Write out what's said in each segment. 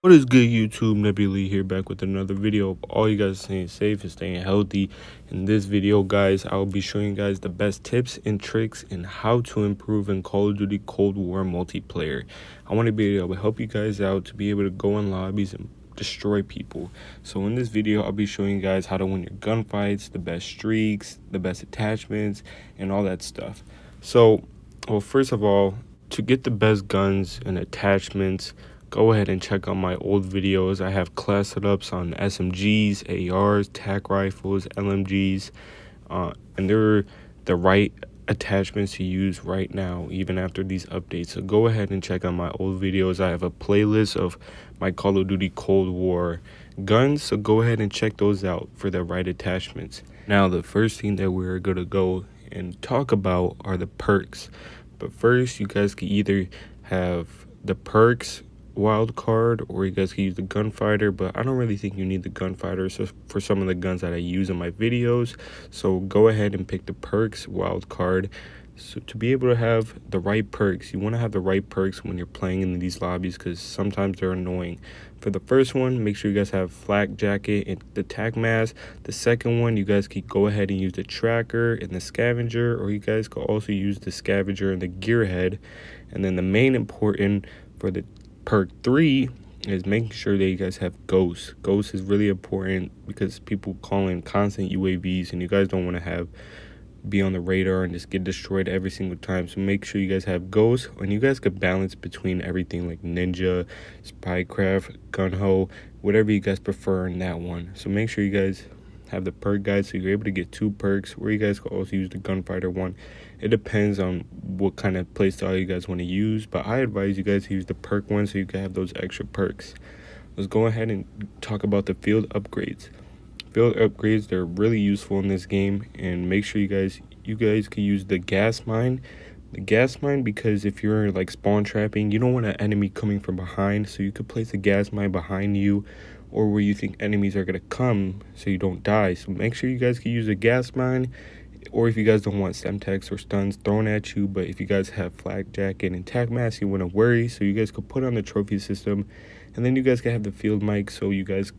What is good, YouTube? Nebula here, back with another video. All you guys staying safe and staying healthy. In this video, guys, I'll be showing you guys the best tips and tricks and how to improve in Call of Duty Cold War multiplayer. I want to be able to help you guys out to be able to go in lobbies and destroy people. So in this video, I'll be showing you guys how to win your gunfights, the best streaks, the best attachments, and all that stuff. So, well, first of all, to get the best guns and attachments, go ahead and check out my old videos. I have class setups on SMGs, ARs, TAC rifles, LMGs, and they're the right attachments to use right now, even after these updates. So go ahead and check out my old videos. I have a playlist of my Call of Duty Cold War guns, so go ahead and check those out for the right attachments. Now, the first thing that we're going to go and talk about are the perks. But first, you guys can either have the perks wild card, or you guys can use the gunfighter, but I don't really think you need the gunfighter for some of the guns that I use in my videos. So go ahead and pick the perks wild card. So to be able to have the right perks, you want to have the right perks when you're playing in these lobbies, because sometimes they're annoying. For the first one, make sure you guys have flak jacket and the tac mask. The second one, you guys can go ahead and use the tracker and the scavenger, or you guys can also use the scavenger and the gearhead. And then the main important for the perk 3 is making sure that you guys have ghosts. Ghosts is really important because people call in constant UAVs, and you guys don't want to be on the radar and just get destroyed every single time. So make sure you guys have ghosts, and you guys could balance between everything like ninja, spycraft, gunho, whatever you guys prefer in that one. So make sure you guys have the perk guide, so you're able to get 2 perks, where you guys can also use the gunfighter one. It depends on what kind of playstyle you guys want to use, but I advise you guys to use the perk one so you can have those extra perks. Let's go ahead and talk about the field upgrades. Field upgrades, they're really useful in this game, and make sure you guys can use the gas mine. The gas mine, because if you're like spawn trapping, you don't want an enemy coming from behind, so you could place a gas mine behind you or where you think enemies are going to come so you don't die. So make sure you guys can use a gas mine, or if you guys don't want semtex or stuns thrown at you, but if you guys have flak jacket and tac mask, you wouldn't worry, so you guys could put on the trophy system, and then you guys can have the field mic, so you guys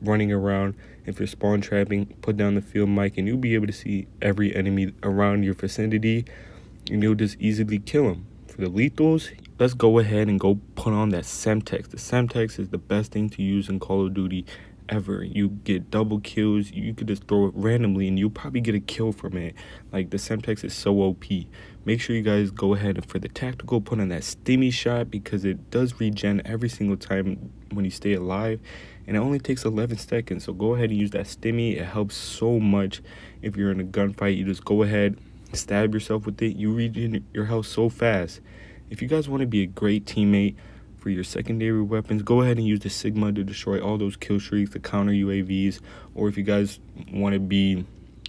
running around, if you're spawn trapping, put down the field mic and you'll be able to see every enemy around your vicinity, and you'll just easily kill them. For the lethals, let's go ahead and go put on that semtex. The semtex is the best thing to use in Call of Duty ever. You get double kills. You could just throw it randomly and you'll probably get a kill from it. Like, the semtex is so OP. Make sure you guys go ahead and for the tactical, put on that stimmy shot, because it does regen every single time when you stay alive, and it only takes 11 seconds. So go ahead and use that stimmy. It helps so much. If you're in a gunfight, you just go ahead, stab yourself with it. You regen your health so fast. If you guys want to be a great teammate for your secondary weapons, go ahead and use the Sigma to destroy all those kill streaks, the counter UAVs. Or if you guys want to be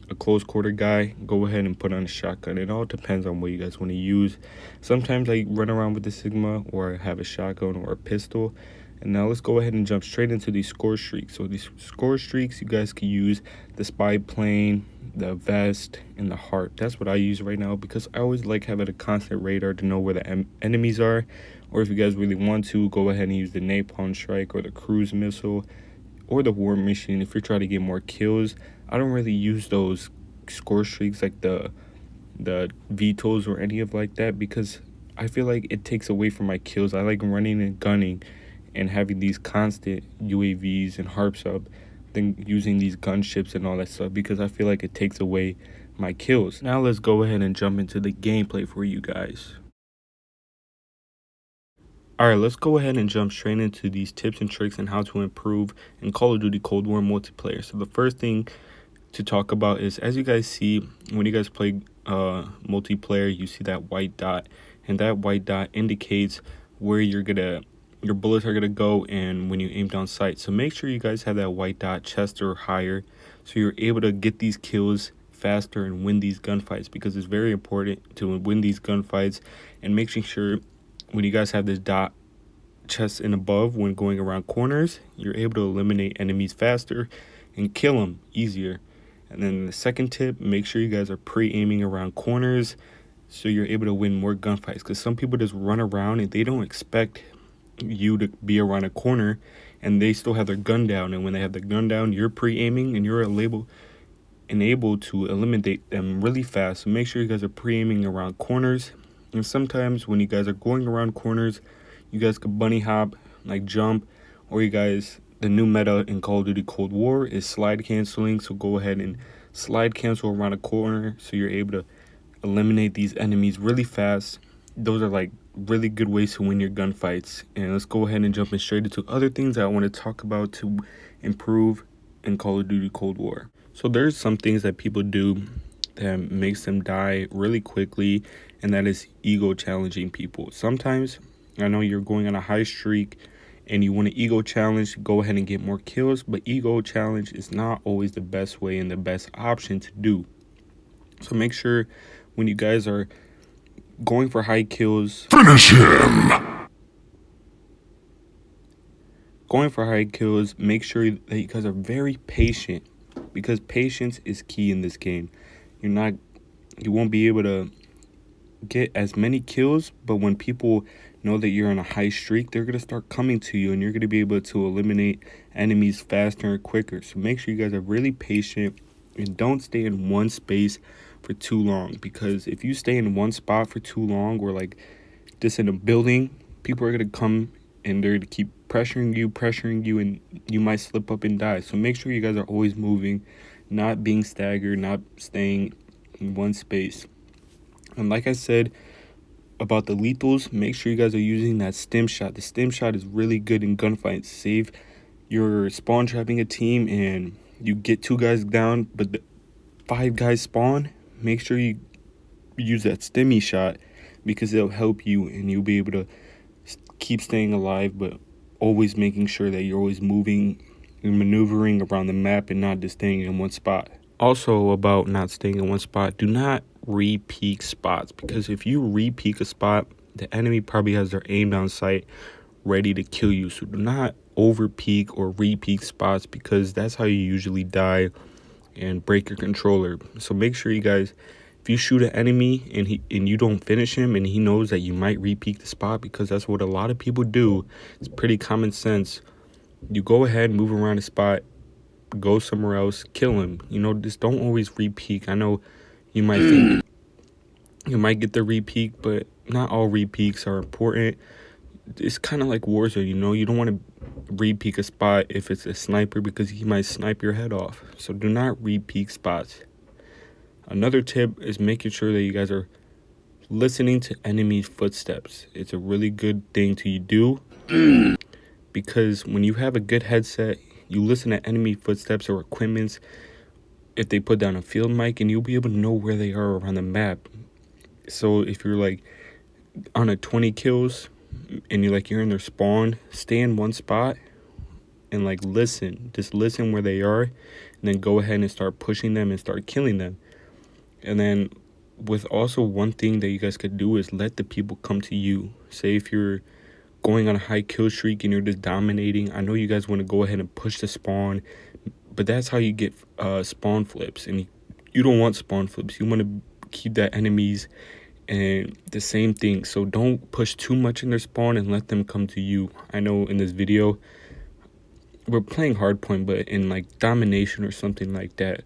a close quarter guy, go ahead and put on a shotgun. It all depends on what you guys want to use. Sometimes I run around with the Sigma, or I have a shotgun or a pistol. And now let's go ahead and jump straight into these score streaks. So these score streaks, you guys can use the spy plane, the vest, and the heart. That's what I use right now, because I always like having a constant radar to know where the enemies are. Or if you guys really want to, go ahead and use the napalm strike or the cruise missile or the war machine if you're trying to get more kills. I don't really use those score streaks like the vetols or any of like that, because I feel like it takes away from my kills. I like running and gunning and having these constant UAVs and harps up than using these gunships and all that stuff, because I feel like it takes away my kills. Now let's go ahead and jump into the gameplay for you guys. Alright, let's go ahead and jump straight into these tips and tricks and how to improve in Call of Duty Cold War multiplayer. So the first thing to talk about is, as you guys see, when you guys play multiplayer, you see that white dot, and that white dot indicates where your bullets are gonna go and when you aim down sight. So make sure you guys have that white dot chest or higher, so you're able to get these kills faster and win these gunfights, because it's very important to win these gunfights. And making sure when you guys have this dot chest and above, when going around corners, you're able to eliminate enemies faster and kill them easier. And then the second tip, make sure you guys are pre-aiming around corners so you're able to win more gunfights, because some people just run around and they don't expect you to be around a corner and they still have their gun down, and when they have the gun down, you're pre-aiming and you're able to eliminate them really fast. So make sure you guys are pre-aiming around corners. And sometimes when you guys are going around corners, you guys could bunny hop, like jump, or the new meta in Call of Duty Cold War is slide canceling. So go ahead and slide cancel around a corner so you're able to eliminate these enemies really fast. Those are like really good ways to win your gunfights. And let's go ahead and jump in straight into other things that I want to talk about to improve in Call of Duty Cold War. So there's some things that people do that makes them die really quickly, and that is ego challenging people. Sometimes I know you're going on a high streak and you want to ego challenge, go ahead and get more kills, but ego challenge is not always the best way and the best option to do. So make sure when you guys are going for high kills, finish him. Going for high kills, make sure that you guys are very patient, because patience is key in this game. You won't be able to get as many kills, but when people know that you're on a high streak, they're going to start coming to you and you're going to be able to eliminate enemies faster and quicker. So make sure you guys are really patient and don't stay in one space for too long, because if you stay in one spot for too long, or like just in a building, people are going to come and they're going to keep pressuring you, and you might slip up and die. So make sure you guys are always moving, not being staggered, not staying in one space. And like I said about the lethals, make sure you guys are using that stim shot. The stim shot is really good in gunfights. Save your spawn trapping a team and you get 2 guys down, but the 5 guys spawn. Make sure you use that stimmy shot, because it'll help you and you'll be able to keep staying alive, but always making sure that you're always moving and maneuvering around the map and not just staying in one spot. Also, about not staying in one spot, do not re-peek spots, because if you re-peek a spot, the enemy probably has their aim down sight ready to kill you. So do not over-peek or re-peek spots, because that's how you usually die and break your controller. So make sure you guys, if you shoot an enemy and you don't finish him and he knows that you might re-peek the spot, because that's what a lot of people do, it's pretty common sense. You go ahead, move around the spot, go somewhere else, kill him. Just don't always re-peek. I know you might think you might get the re-peek, but not all re-peeks are important. It's kind of like Warzone, you don't want to re-peek a spot if it's a sniper, because he might snipe your head off. So do not re-peek spots. Another tip is making sure that you guys are listening to enemy footsteps. It's a really good thing to do, because when you have a good headset, you listen to enemy footsteps or equipments if they put down a field mic, and you'll be able to know where they are around the map. So if you're like on a 20 kills and you're in their spawn, stay in one spot and just listen where they are, and then go ahead and start pushing them and start killing them. And then with also one thing that you guys could do is let the people come to you. Say if you're going on a high kill streak and you're just dominating, I know you guys want to go ahead and push the spawn, but that's how you get spawn flips, and you don't want spawn flips. You want to keep that enemies and the same thing. So don't push too much in their spawn and let them come to you. I know in this video we're playing hardpoint, but in like domination or something like that,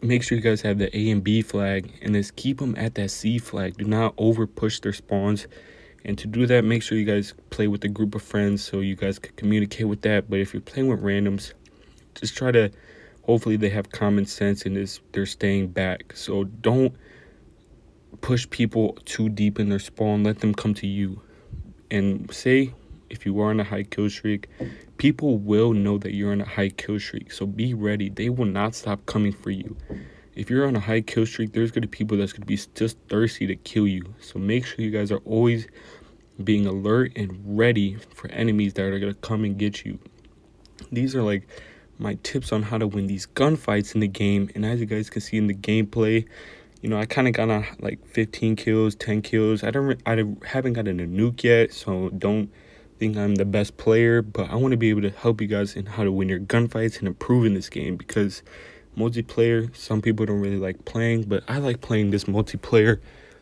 make sure you guys have the A and B flag, and just keep them at that C flag. Do not over push their spawns. And to do that, make sure you guys play with a group of friends so you guys can communicate with that. But if you're playing with randoms, just try to, hopefully they have common sense and they're staying back. So don't push people too deep in their spawn. Let them come to you. And say if you are on a high kill streak, people will know that you're on a high kill streak. So be ready. They will not stop coming for you. If you're on a high kill streak, there's going to be people that's going to be just thirsty to kill you. So make sure you guys are always being alert and ready for enemies that are going to come and get you. These are like my tips on how to win these gunfights in the game. And as you guys can see in the gameplay, I kind of got on like 15 kills, 10 kills. I haven't gotten a nuke yet, so don't think I'm the best player. But I want to be able to help you guys in how to win your gunfights and improve in this game, because multiplayer, some people don't really like playing, but I like playing this multiplayer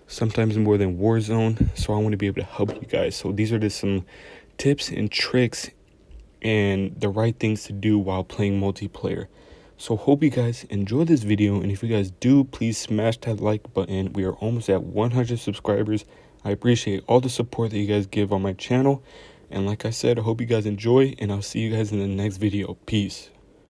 sometimes more than Warzone. So I want to be able to help you guys. So these are just some tips and tricks and the right things to do while playing multiplayer. So hope you guys enjoy this video, and if you guys do, please smash that like button. We are almost at 100 subscribers. I appreciate all the support that you guys give on my channel, and like I said, I hope you guys enjoy, and I'll see you guys in the next video. Peace.